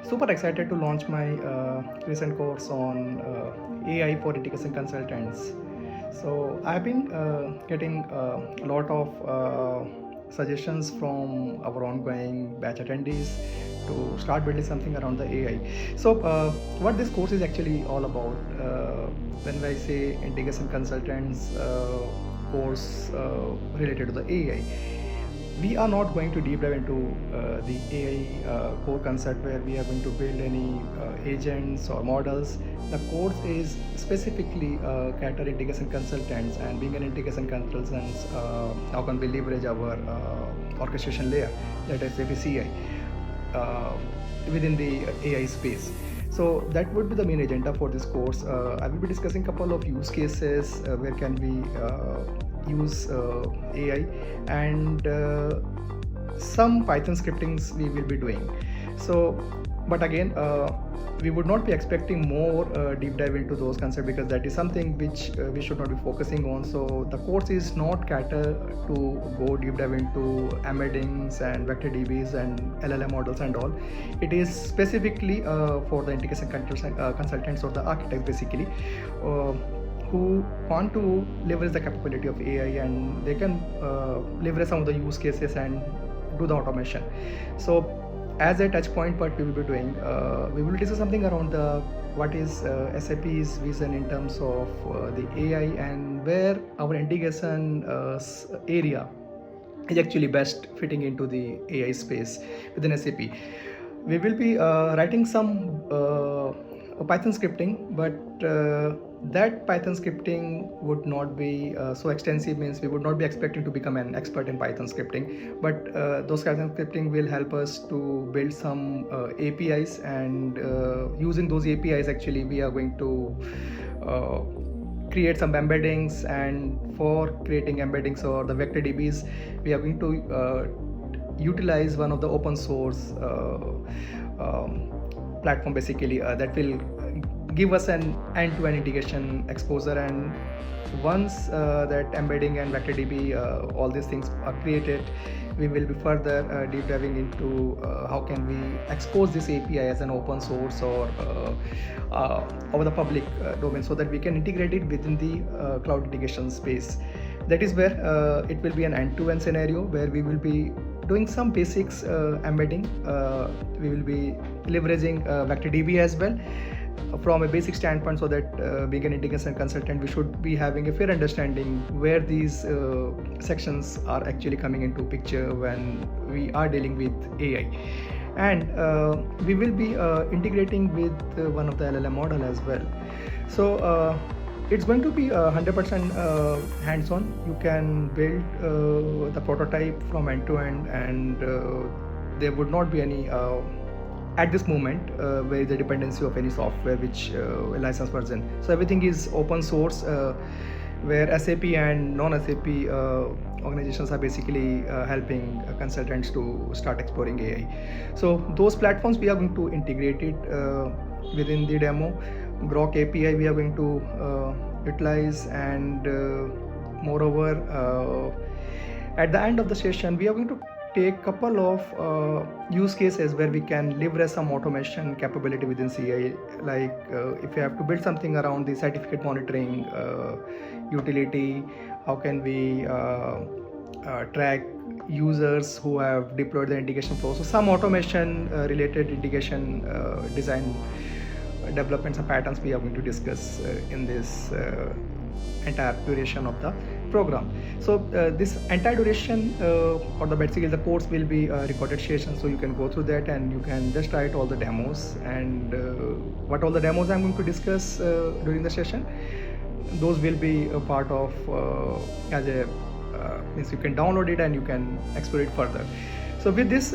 Super excited to launch my recent course on AI for integration consultants. So I've been getting a lot of suggestions from our ongoing batch attendees to start building something around the AI. So what this course is actually all about, when I say integration consultants course related to the AI, we are not going to deep dive into the AI core concept where we are going to build any agents or models. The course is specifically cater integration consultants, and being an integration consultant, how can we leverage our orchestration layer, that is SAP CI, within the AI space. So that would be the main agenda for this course. I will be discussing a couple of use cases where can we use AI, and some Python scriptings we will be doing. So, but again, we would not be expecting more deep dive into those concepts, because that is something which we should not be focusing on. So the course is not cater to go deep dive into embeddings and vector DBs and LLM models and all. It is specifically for the integration consultants or the architects basically, who want to leverage the capability of AI, and they can leverage some of the use cases and do the automation. So as a touch point, what we will be doing, we will discuss something around the what is SAP's vision in terms of the AI, and where our integration area is actually best fitting into the AI space within SAP. We will be writing some Python scripting, but that Python scripting would not be so extensive, means we would not be expecting to become an expert in Python scripting, but those Python scripting will help us to build some APIs, and using those APIs actually we are going to create some embeddings, and for creating embeddings or the vector DBs, we are going to utilize one of the open source platform basically that will give us an end-to-end integration exposure. And once that embedding and vector DB, all these things are created, we will be further deep diving into how can we expose this API as an open source or over the public domain, so that we can integrate it within the cloud integration space. That is where it will be an end-to-end scenario where we will be doing some basics embedding. We will be leveraging vector DB as well from a basic standpoint, so that being an integration consultant, we should be having a fair understanding where these sections are actually coming into picture when we are dealing with AI. And we will be integrating with one of the LLM model as well. So it's going to be 100% hands-on. You can build the prototype from end to end, and there would not be any at this moment where is the dependency of any software which license version. So everything is open source, where SAP and non-SAP organizations are basically helping consultants to start exploring AI. So those platforms we are going to integrate it within the demo. Grok API we are going to utilize, and moreover at the end of the session we are going to take a couple of use cases where we can leverage some automation capability within CI, like if you have to build something around the certificate monitoring utility, how can we track users who have deployed the integration flow. So some automation related integration design developments and patterns we are going to discuss in this entire duration of the program. So this entire duration or the basically the course will be a recorded session, so you can go through that and you can just try out all the demos, and what all the demos I'm going to discuss during the session, those will be a part of as a means you can download it and you can explore it further. So with this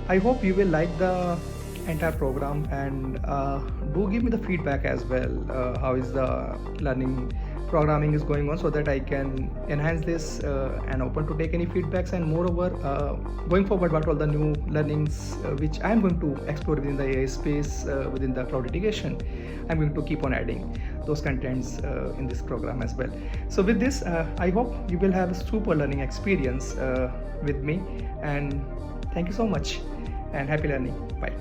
I hope you will like the entire program, and do give me the feedback as well, how is the learning programming is going on, so that I can enhance this and open to take any feedbacks. And moreover, going forward, what all the new learnings which I am going to explore within the AI space within the cloud integration, I'm going to keep on adding those contents in this program as well. So with this I hope you will have a super learning experience with me, and thank you so much and happy learning. Bye.